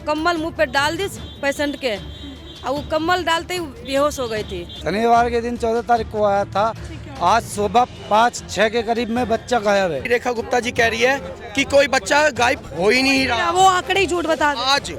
कम्बल मुंह पे डाल दी पेशेंट के, और वो कम्बल डालते ही बेहोश हो गई थी। शनिवार के दिन 14 तारीख को आया था। आज सुबह 5-6 के करीब में बच्चा गायब है। रेखा गुप्ता जी कह रही है कि कोई बच्चा गायब हो ही नहीं रहा। वो आंकड़े ही झूठ बता रहे। आज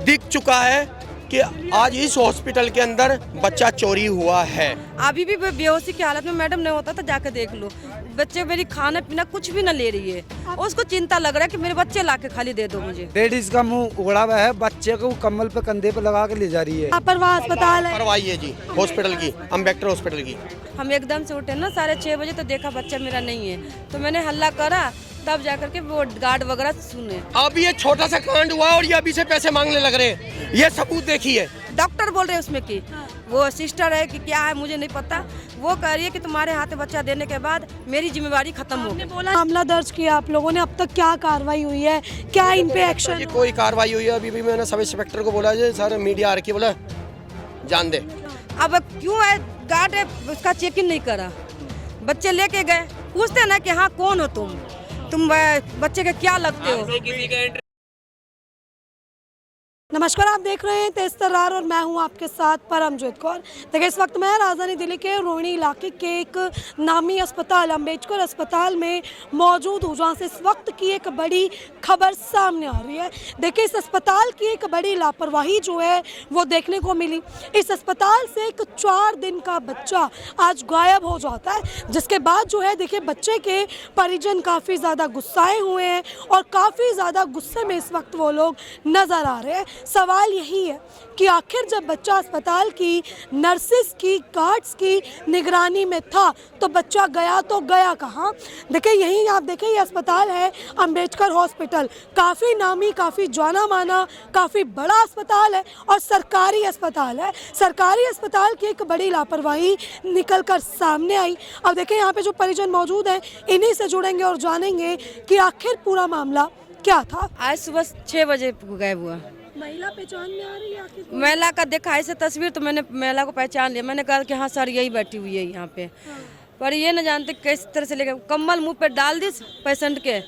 दिख चुका है कि आज इस हॉस्पिटल के अंदर बच्चा चोरी हुआ है। अभी भी बेहोशी की हालत में मैडम नहीं होता तो जाके देख लो। बच्चे मेरी खाना पीना कुछ भी न ले रही है, उसको चिंता लग रहा है कि मेरे बच्चे लाके खाली दे दो मुझे। लेडीज का मुंह उगड़ा हुआ है, बच्चे को कम्बल पे कंधे पे लगा के ले जा रही है। लापरवाह अस्पताल है। करवाइए जी हॉस्पिटल की, अम्बेडकर हॉस्पिटल की। हम एकदम से उठे ना 6:30 बजे तो देखा बच्चा मेरा नहीं है, तो मैंने हल्ला करा, तब जाकर के वो गार्ड वगैरह सुने। अब ये छोटा सा कांड हुआ और ये अभी से पैसे मांगने लग रहे हैं। ये सबूत देखिए। डॉक्टर बोल रहे हैं उसमें कि वो सिस्टर है कि क्या है मुझे नहीं पता। वो कह रही है कि तुम्हारे हाथ में बच्चा देने के बाद मेरी जिम्मेवारी खत्म हो गई। बोला मामला दर्ज किया आप लोगों ने, अब तक क्या कार्रवाई हुई है, क्या इन पे एक्शन? ये कोई कार्रवाई हुई है? अभी भी मैंने सब इंस्पेक्टर को बोला है, सर मीडिया आ रखी, बोला जान दे। अब क्यों है गार्ड है उसका चेकिंग नहीं करा। बच्चे लेके गए, पूछते ना कि हाँ कौन हो तुम बच्चे के क्या लगते हो। नमस्कार, आप देख रहे हैं तेज तर्रार और मैं हूं आपके साथ परमजीत कौर। देखिए इस वक्त मैं राजधानी दिल्ली के रोहिणी इलाके के एक नामी अस्पताल अम्बेडकर अस्पताल में मौजूद हूं, जहां से इस वक्त की एक बड़ी खबर सामने आ रही है। देखिए इस अस्पताल की एक बड़ी लापरवाही जो है वो देखने को मिली। इस अस्पताल से एक 4 दिन का बच्चा आज गायब हो जाता है, जिसके बाद जो है देखिए बच्चे के परिजन काफ़ी ज़्यादा गुस्साए हुए हैं और काफ़ी ज़्यादा गुस्से में इस वक्त वो लोग नज़र आ रहे हैं। सवाल यही है कि आखिर जब बच्चा अस्पताल की नर्सिस की गार्ड्स की निगरानी में था तो बच्चा गया तो गया कहाँ? देखिए यहीं आप देखिए ये अस्पताल है अम्बेडकर हॉस्पिटल, काफ़ी नामी, काफ़ी जाना माना, काफ़ी बड़ा अस्पताल है और सरकारी अस्पताल है। सरकारी अस्पताल की एक बड़ी लापरवाही निकल कर सामने आई। अब देखिए यहाँ पे जो परिजन मौजूद हैं इन्हीं से जुड़ेंगे और जानेंगे कि आखिर पूरा मामला क्या था। आज सुबह 6 बजे गायब हुआ। महिला पहचान में आ रही है आखिर? महिला का देखा ऐसे तस्वीर तो मैंने महिला को पहचान लिया। मैंने कहा कि हाँ सर यही बैठी हुई है यहाँ पे। पर ये न जानते किस तरह से लेकर कम्बल मुंह पे डाल दी पेशेंट के,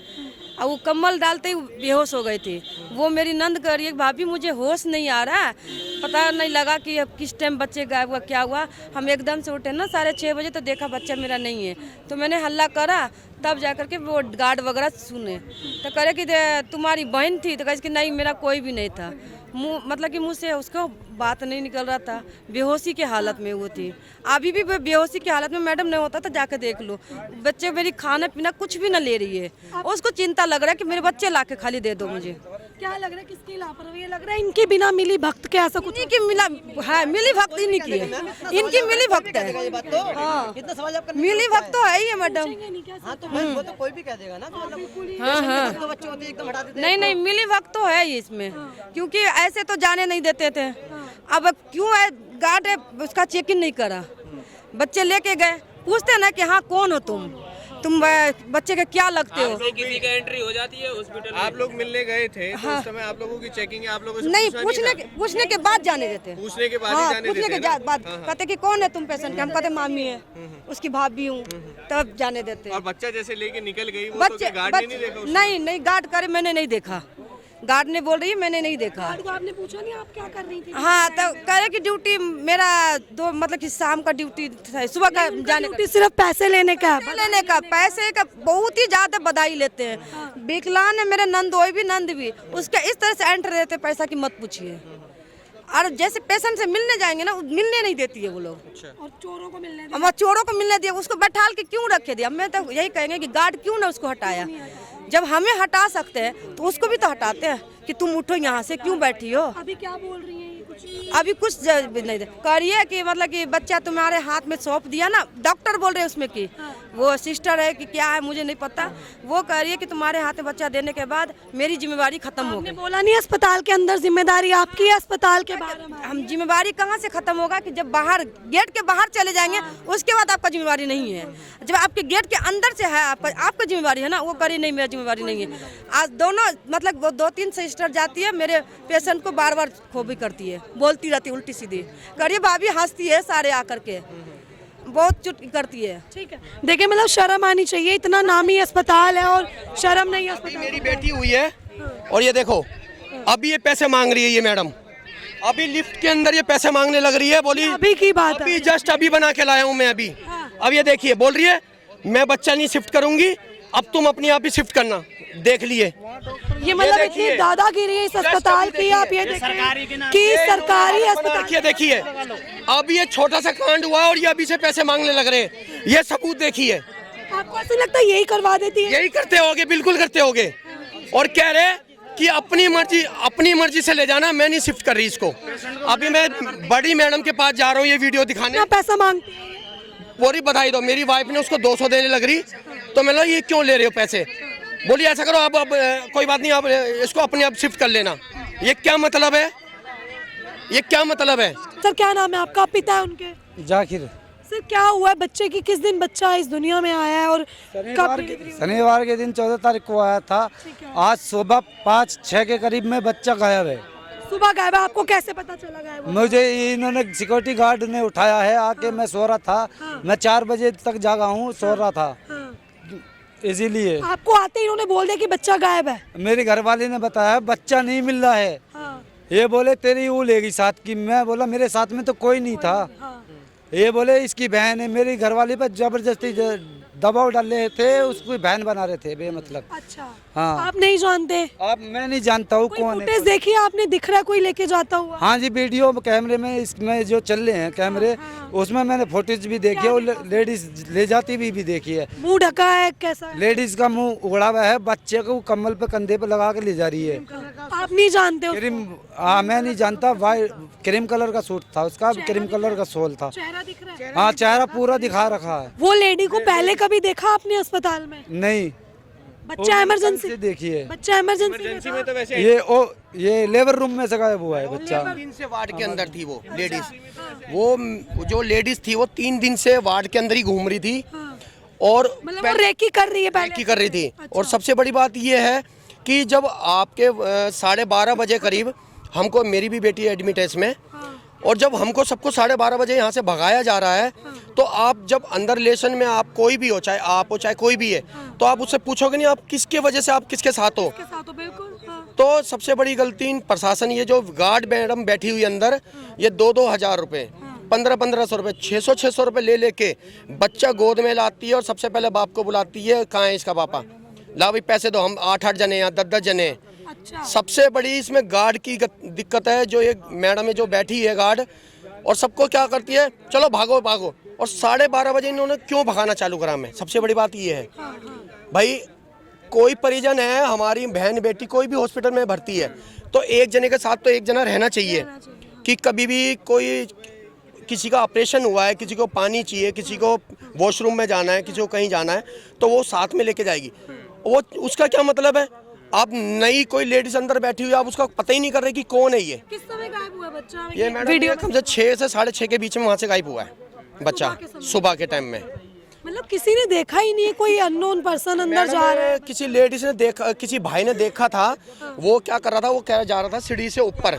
और वो कम्बल डालते ही बेहोश हो गई थी। वो मेरी नंद कह रही है भाभी मुझे होश नहीं आ रहा है, पता नहीं लगा कि अब किस टाइम बच्चे गायब हुआ क्या हुआ। हम एकदम से उठे ना 6:30 बजे तो देखा बच्चा मेरा नहीं है, तो मैंने हल्ला करा, तब जाकर के वो गार्ड वगैरह सुने। तो करे कि तुम्हारी बहन थी, तो कहे कि नहीं मेरा कोई भी नहीं था। मुँह मतलब कि मुँह से उसको बात नहीं निकल रहा था, बेहोशी की हालत में वो थी। अभी भी बेहोशी की हालत में मैडम नहीं होता तो जाके देख लो। बच्चे मेरी खाना पीना कुछ भी न ले रही है, उसको चिंता लग रहा है कि मेरे बच्चे लाके खाली दे दो मुझे। क्या लग रहा है किसकी लापरवाही लग रहा है? इनकी बिना मिली भक्त के ऐसा कुछ? इनकी मिला है, मिली भक्त इन्हीं की है, इनकी मिली भक्त है। हाँ मिली भक्त तो है ही है मैडम। वो तो कोई भी कह देगा ना। हाँ हाँ बच्चे होते एकदम हटा देते। नहीं मिली भक्त तो है ही इसमें, क्योंकि ऐसे तो जाने नहीं देते थे। अब क्यों है गार्ड है उसका चेकिंग नहीं करा। बच्चे लेके गए, पूछते ना कि हाँ कौन हो तुम बच्चे के क्या लगते हो। किसी का एंट्री हो जाती है हॉस्पिटल। आप लोग मिलने गए थे तो उस समय आप लोगों की चेकिंग है, आप लोगों से नहीं पूछने के बाद जाने देते। पूछने के बाद हाँ, ही जाने पूछने देते के हैं बाद कहते कि कौन है तुम पेशेंट के, हम कहते मामी है, उसकी भाभी हूँ, तब जाने देते। और बच्चा जैसे लेके निकल गई वो तो क्या गार्ड ने नहीं देखा उसको? नहीं गार्ड करे मैंने नहीं देखा। गार्ड ने बोल रही है मैंने नहीं देखा। गार्ड को आपने पूछा नहीं आप क्या कर रही थी? हाँ तो कह रहे कि ड्यूटी मेरा मतलब कि शाम का ड्यूटी था, सुबह का जाने का। सिर्फ पैसे लेने का है? लेने का पैसे का बहुत ही ज्यादा बधाई लेते हैं। विकलांग है मेरे नंद भी नंद भी, उसके इस तरह से एंटर देते पैसा की मत पूछिए। और जैसे पेशेंट से मिलने जाएंगे ना मिलने नहीं देती है वो लोग। और चोरों को मिलने दिया? हम चोरों को मिलने दिया, उसको बैठाल के क्यों रखे दिया? मैं तो यही कहेंगे कि गार्ड क्यों ना उसको हटाया। जब हमें हटा सकते हैं तो उसको भी तो हटाते हैं कि तुम उठो यहाँ से, क्यों बैठी हो। अभी क्या बोल रही है ये कुछ? अभी कुछ नहीं करिए कि मतलब कि बच्चा तुम्हारे हाथ में सौंप दिया ना। डॉक्टर बोल रहे हैं उसमें कि वो सिस्टर है कि क्या है मुझे नहीं पता। वो कह रही है कि तुम्हारे हाथ में बच्चा देने के बाद मेरी जिम्मेवारी खत्म हो गई। बोला नहीं अस्पताल के अंदर जिम्मेदारी आपकी है, अस्पताल के बाहर हम जिम्मेवारी कहाँ से खत्म होगा कि जब बाहर गेट के बाहर चले जाएंगे उसके बाद आपका जिम्मेवारी नहीं है। जब आपके गेट के अंदर से है आपका जिम्मेवारी है ना। वो करी नहीं मेरा जिम्मेवारी नहीं है। आज दोनों मतलब वो 2-3 सिस्टर जाती है, मेरे पेशेंट को बार खोबी करती है, बोलती रहती है उल्टी सीधी। करिए भाभी हंसती है सारे आकर के, बहुत चुटकी करती है। ठीक है, देखिए मतलब शर्म आनी चाहिए, इतना नामी अस्पताल है और शर्म नहीं है अस्पताल। मेरी बेटी हुई है और ये देखो अभी ये पैसे मांग रही है ये मैडम, अभी लिफ्ट के अंदर ये पैसे मांगने लग रही है। बोली अभी की बात है। अभी जस्ट अभी बना के लाया हूँ मैं अभी। अब ये देखिए बोल रही है मैं बच्चा नहीं शिफ्ट करूंगी, अब तुम अपने आप ही शिफ्ट करना। देख लिए ये मतलब इतनी देखिए। दादागिरी है इस अस्पताल की। आप ये देखें कि सरकारी अस्पताल। देखिए देखिए अब ये छोटा सा कांड हुआ और ये अभी से पैसे मांगने लग रहे हैं। ये सबूत देखिए। आपको ऐसा लगता है यही करवा देती है? यही करते होगे, बिल्कुल करते होगे। और कह रहे कि अपनी मर्जी से ले जाना, मैं नहीं शिफ्ट कर रही इसको। अभी मैं बड़ी मैडम के पास जा रहा हूँ ये वीडियो दिखाने। कितना पैसा मांगती है? पूरी बधाई दो। मेरी वाइफ ने उसको 200 देने लग रही, तो मैं ये क्यों ले रहे हो पैसे? बोली ऐसा करो अब कोई बात नहीं, आप इसको अपने आप शिफ्ट कर लेना। ये क्या मतलब है? ये क्या मतलब है? सर क्या नाम है आपका? पिता है उनके? जाकिर। सर क्या हुआ है बच्चे की? किस दिन बच्चा इस दुनिया में आया है और कब? शनिवार के दिन 14 तारीख को आया था। आज सुबह 5-6 के करीब में बच्चा गायब है। सुबह गायब है। आपको कैसे पता चला गायब है? मुझे इन्होंने सिक्योरिटी गार्ड ने उठाया है आके। मैं सो रहा था, मैं 4 बजे तक जागा हूँ, सो रहा था इसीलिए। आपको आते ही इन्होंने बोल दिया कि बच्चा गायब है? मेरी घरवाली ने बताया बच्चा नहीं मिल रहा है। ये बोले तेरी वो लेगी साथ की। मैं बोला मेरे साथ में तो कोई नहीं था। ये बोले इसकी बहन है। मेरी घरवाली पर जबरदस्ती दबाव डाल रहे थे, उसकी बहन बना रहे थे बेमतलब। अच्छा हाँ। आप नहीं जानते? अब मैं नहीं जानता हूँ कौन है। फुटेज देखिए आपने? दिख रहा है कोई लेके जाता हुआ? हाँ जी, वीडियो कैमरे में इसमें जो चल रहे हैं कैमरे, उसमें मैंने फुटेज भी देखी है और लेडीज ले जाती भी देखी है। मुंह ढका है? कैसा है? लेडीज का मुंह उगड़ा हुआ है, बच्चे को कम्बल पे कंधे पे लगा के ले जा रही है। आप नहीं जानते हो? क्रीम, हाँ मैं नहीं जानता। वाइट क्रीम कलर का सूट था उसका, क्रीम कलर का शॉल था। चेहरा दिख रहा है? हाँ चेहरा पूरा दिखा रखा है। वो लेडी को पहले कभी देखा आपने अस्पताल में? नहीं, बच्चा इमरजेंसी? देखिए बच्चा इमरजेंसी में तो वैसे ये लेबर रूम में से गायब हुआ है बच्चा। 3 दिन से वार्ड के अंदर थी वो लेडीज। वो जो लेडीज थी वो 3 दिन से वार्ड के अंदर ही घूम रही थी और मतलब वो रेकी कर रही है पहले? रेकी कर रही थी। और सबसे बड़ी बात ये है कि जब आपके 12:30 बजे करीब हमको, मेरी भी बेटी एडमिट है इसमें, और जब हमको सबको 12:30 बजे यहाँ से भगाया जा रहा है, तो आप जब अंदर रिलेशन में आप कोई भी हो, चाहे आप हो चाहे कोई भी है, तो आप उससे पूछोगे नहीं आप किसके वजह से, आप किसके साथ हो। बिल्कुल। तो सबसे बड़ी गलती प्रशासन, ये जो गार्ड मैडम बैठी हुई अंदर, ये 2-2 हज़ार रुपये, 1500 रुपये, 600 रुपये ले लेके बच्चा गोद में लाती है और सबसे पहले बाप को बुलाती है, कहाँ है इसका पापा, ला भाई पैसे दो, हम 8-8 जने हैं, 10-10 जने हैं। अच्छा। सबसे बड़ी इसमें गार्ड की दिक्कत है। जो ये मैडम है जो बैठी है गार्ड, और सबको क्या करती है, चलो भागो भागो, और 12:30 बजे इन्होंने क्यों भगाना चालू करा? में सबसे बड़ी बात ये है भाई, कोई परिजन है, हमारी बहन बेटी कोई भी हॉस्पिटल में भर्ती है, तो एक जने के साथ तो एक जना रहना चाहिए कि कभी भी कोई किसी का ऑपरेशन हुआ है, किसी को पानी चाहिए, किसी को वॉशरूम में जाना है, किसी को कहीं जाना है, तो वो साथ में लेके जाएगी। वो उसका क्या मतलब है? आप नई कोई लेडीज अंदर बैठी हुई, आप उसका पता ही नहीं कर रहे कि कौन है ये। किस समय गायब हुआ बच्चा? ये मैडम कम से 6 से 6:30 के बीच में वहाँ से गायब हुआ है बच्चा, सुबह के टाइम में। मतलब किसी ने देखा ही नहीं है? कोई अननोन पर्सन अंदर जा रहा है? किसी लेडीज ने देखा, किसी भाई ने देखा था। वो क्या कर रहा था, वो कह जा रहा था सीढ़ी से ऊपर।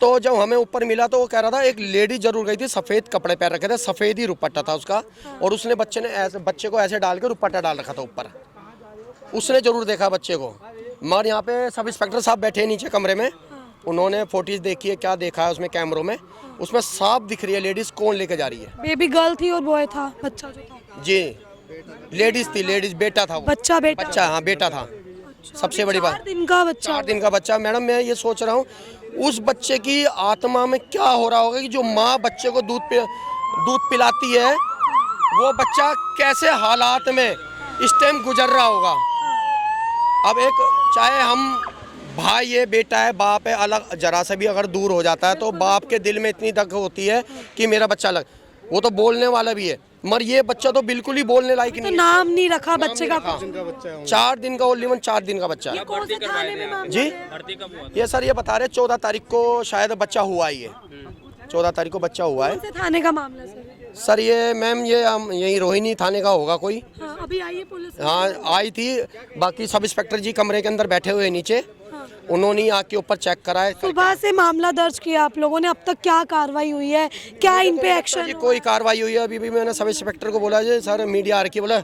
तो जब हमें ऊपर मिला तो वो कह रहा था एक लेडी जरूर गई थी, सफ़ेद कपड़े पहन रखे थे, सफ़ेद ही रुपट्टा था उसका, और उसने बच्चे को ऐसे डाल के रुपट्टा डाल रखा था ऊपर। उसने जरूर देखा बच्चे को। मगर यहाँ पे सब इंस्पेक्टर साहब बैठे हैं नीचे कमरे में, उन्होंने फोटोज देखी है, क्या देखा है उसमें कैमरों में, उसमें साफ दिख रही है लेडीज कौन लेके जा रही है। बेबी गर्ल थी और बॉय था? बच्चा जो था जी लेडीज थी, लेडीज बेटा था वो। बच्चा बच्चा, हाँ बेटा था। सबसे बड़ी बात 4 दिन का बच्चा। 4 दिन का बच्चा। मैडम मैं ये सोच रहा हूँ उस बच्चे की आत्मा में क्या हो रहा होगा कि जो माँ बच्चे को दूध पिलाती है, वो बच्चा कैसे हालात में इस टाइम गुजर रहा होगा। अब एक, चाहे हम भाई है, बेटा है, बाप है, अलग जरा से भी अगर दूर हो जाता है तो बाप के दिल में इतनी दग होती है कि मेरा बच्चा अलग, वो तो बोलने वाला भी है, मगर ये बच्चा तो बिल्कुल ही बोलने लायक तो नहीं है। नाम नहीं रखा बच्चे का? 4 दिन का, ओनली 4 दिन का बच्चा है। कौन से थाने में मामला जी है? ये सर ये बता रहे 14 तारीख को शायद बच्चा हुआ ही है, 14 तारीख को बच्चा हुआ है। कौन से थाने का मामला सर? सर ये मैम ये यही रोहिणी थाने का होगा कोई। हाँ, अभी आई है पुलिस? हाँ आई थी, बाकी सब इंस्पेक्टर जी कमरे के अंदर बैठे हुए नीचे, उन्होंने आके ऊपर चेक करा है। सुबह से मामला दर्ज किया आप लोगों ने, अब तक क्या कार्रवाई हुई है? क्या इन पे एक्शन? कोई कार्रवाई हुई है अभी भी? मैंने सब इंस्पेक्टर को बोला जी सर मीडिया आ रखी, बोला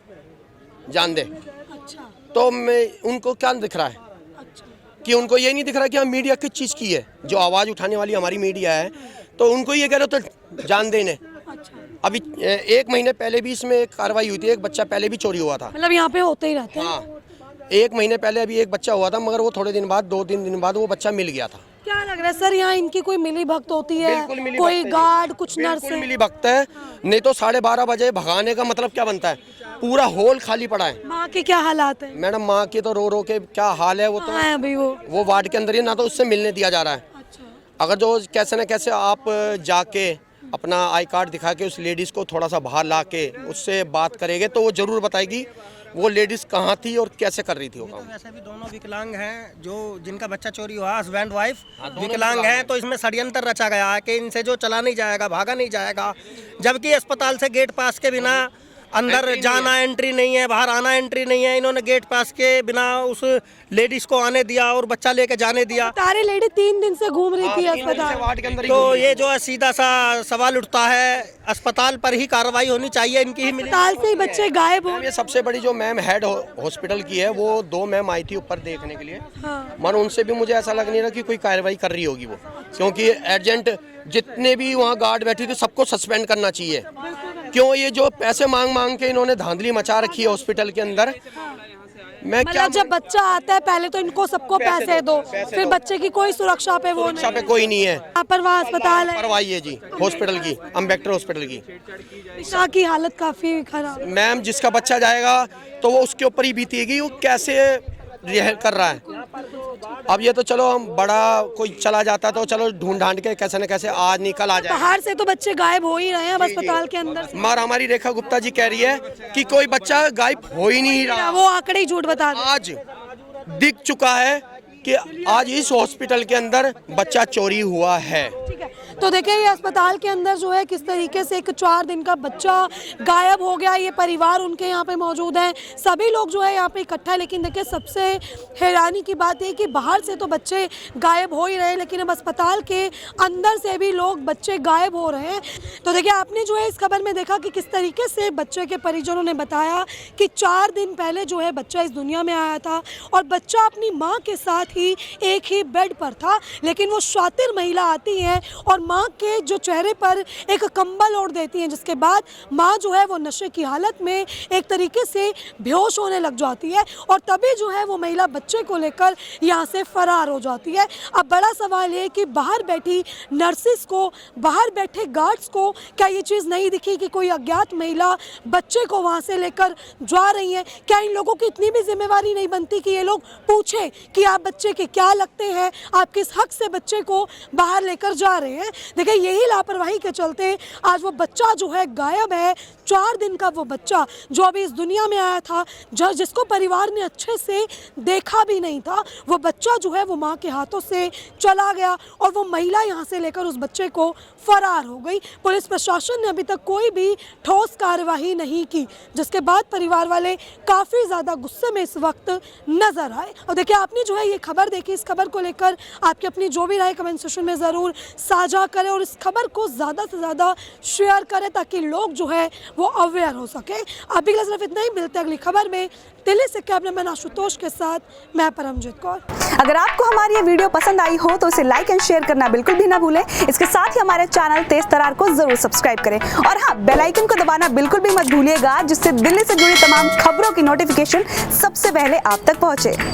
जान दे। अच्छा। तो मैं उनको क्या दिख रहा है कि उनको ये नहीं दिख रहा कि हम मीडिया किस चीज़ की है, जो आवाज़ उठाने वाली हमारी मीडिया है, तो उनको ये कह रहे हो तो जान देने। अभी 1 महीने पहले भी इसमें एक कार्रवाई हुई थी, एक बच्चा पहले भी चोरी हुआ था। मतलब यहाँ पे होते ही रहते हैं। हाँ, 1 महीने पहले अभी एक बच्चा हुआ था, मगर वो थोड़े दिन बाद 2-3 दिन बाद वो बच्चा मिल गया था। क्या लग रहा है सर, यहाँ इनकी कोई मिली भक्त होती है? बिल्कुल मिली कोई भक्त है। गार्ड, कुछ नर्स? बिल्कुल मिली भक्त है, नहीं तो 12:30 बजे भगाने का मतलब क्या बनता है? पूरा हॉल खाली पड़ा है। माँ के क्या हालात है? मैडम माँ के तो रो रो के क्या हाल है, वो तो है अभी वो वार्ड के अंदर ही, ना तो उससे मिलने दिया जा रहा है। अगर जो कैसे न कैसे आप जाके अपना आई कार्ड दिखा के उस लेडीज़ को थोड़ा सा बाहर ला के उससे बात करेंगे तो वो ज़रूर बताएगी वो लेडीज़ कहाँ थी और कैसे कर रही थी वो काम। वैसे भी दोनों विकलांग हैं, जो जिनका बच्चा चोरी हुआ, हस्बैंड वाइफ विकलांग हैं, तो इसमें षड्यंत्र रचा गया है कि इनसे जो चला नहीं जाएगा, भागा नहीं जाएगा, जबकि अस्पताल से गेट पास के बिना अंदर जाना एंट्री नहीं है, बाहर आना एंट्री नहीं है। इन्होंने गेट पास के बिना उस लेडीज को आने दिया और बच्चा लेके जाने दिया। तारे लेडी 3 दिन से घूम रही थी अस्पताल। वार्ड के अंदर ही तो ये जो है सीधा सा सवाल उठता है, अस्पताल पर ही कार्रवाई होनी चाहिए, इनकी ही मिली। अस्पताल से ही बच्चे गायब हो। ये सबसे बड़ी जो मैम हेड हॉस्पिटल की है, वो 2 मैम आई थी ऊपर देखने के लिए, मगर उनसे भी मुझे ऐसा लग नहीं रहा कि कोई कार्रवाई कर रही होगी वो, क्योंकि एजेंट जितने भी वहाँ गार्ड बैठी थी सबको सस्पेंड करना चाहिए। क्यों ये जो पैसे मांग मांग के इन्होंने धांधली मचा रखी है हॉस्पिटल के अंदर। मैं क्या मतलब जब बच्चा आता है पहले तो इनको सबको पैसे दो, फिर बच्चे की कोई सुरक्षा पे वो सुरक्षा पे कोई नहीं है। लापरवाह अस्पताल है। लापरवाही है जी हॉस्पिटल की, अम्बेडकर हॉस्पिटल की। ईशा की हालत काफी खराब। मैम जिसका बच्चा जाएगा तो वो उसके ऊपर ही बीतेगी वो कैसे रिहर कर रहा है। अब ये तो चलो हम बड़ा कोई चला जाता तो चलो ढूंढ ढांड के कैसे न कैसे आज निकल आ जाए। बाहर से तो बच्चे गायब हो ही रहे हैं, अब अस्पताल के अंदर से। मगर हमारी रेखा गुप्ता जी कह रही है कि कोई बच्चा गायब हो ही नहीं रहा। वो आंकड़े ही झूठ बता रहे हैं। आज दिख चुका है कि आज इस हॉस्पिटल के अंदर बच्चा चोरी हुआ है। ठीक है, तो देखिए ये अस्पताल के अंदर जो है किस तरीके से एक 4 दिन का बच्चा गायब हो गया। ये परिवार उनके यहाँ पे मौजूद है, सभी लोग जो है यहाँ पे इकट्ठा है। लेकिन देखिए सबसे हैरानी की बात है कि बाहर से तो बच्चे गायब हो ही रहे हैं, लेकिन अब अस्पताल के अंदर से भी लोग बच्चे गायब हो रहे हैं। तो देखिए आपने जो है इस खबर में देखा कि किस तरीके से बच्चे के परिजनों ने बताया कि 4 दिन पहले जो है बच्चा इस दुनिया में आया था और बच्चा अपनी माँ के साथ ही एक ही बेड पर था। लेकिन वो शातिर महिला आती है और माँ के जो चेहरे पर एक कंबल ओढ़ देती है, जिसके बाद माँ जो है वो नशे की हालत में एक तरीके से बेहोश होने लग जाती है और तभी जो है वो महिला बच्चे को लेकर यहाँ से फरार हो जाती है। अब बड़ा सवाल ये कि बाहर बैठी नर्सिस को, बाहर बैठे गार्ड्स को क्या ये चीज़ नहीं दिखी कि कोई अज्ञात महिला बच्चे को वहाँ से लेकर जा रही है? क्या इन लोगों की इतनी भी जिम्मेवारी नहीं बनती कि ये लोग पूछें कि आप बच्चे के क्या लगते हैं, आप किस हक से बच्चे को बाहर लेकर जा रहे हैं? देखिए यही लापरवाही के चलते आज वो बच्चा जो है गायब है। 4 दिन का वो बच्चा जो अभी इस दुनिया में आया था, जिसको परिवार ने अच्छे से देखा भी नहीं था, वो बच्चा जो है वो माँ के हाथों से चला गया और वो महिला यहाँ से लेकर उस बच्चे को फरार हो गई। पुलिस प्रशासन ने अभी तक कोई भी ठोस कार्यवाही नहीं की, जिसके बाद परिवार वाले काफ़ी ज़्यादा गुस्से में इस वक्त नजर आए। और देखिए आपने जो है ये खबर देखी, इस खबर को लेकर आपकी अपनी जो भी राय कमेंट सेक्शन में ज़रूर साझा करें और इस खबर को ज़्यादा से ज़्यादा शेयर करें ताकि लोग जो है वो अवेयर हो सके। अभी के लिए सिर्फ इतना ही, मिलते हैं अगली खबर में। दिल्ली से कैमरामैन आशुतोष के साथ मैं परमजीत कौर। अगर आपको हमारी ये वीडियो पसंद आई हो तो इसे लाइक एंड शेयर करना बिल्कुल भी ना भूलें। इसके साथ ही हमारे चैनल तेज तरार को जरूर सब्सक्राइब करें और हाँ, बेल आइकन को दबाना बिल्कुल भी मत भूलिएगा, जिससे दिल्ली से जुड़ी तमाम खबरों की नोटिफिकेशन सबसे पहले आप तक पहुंचे।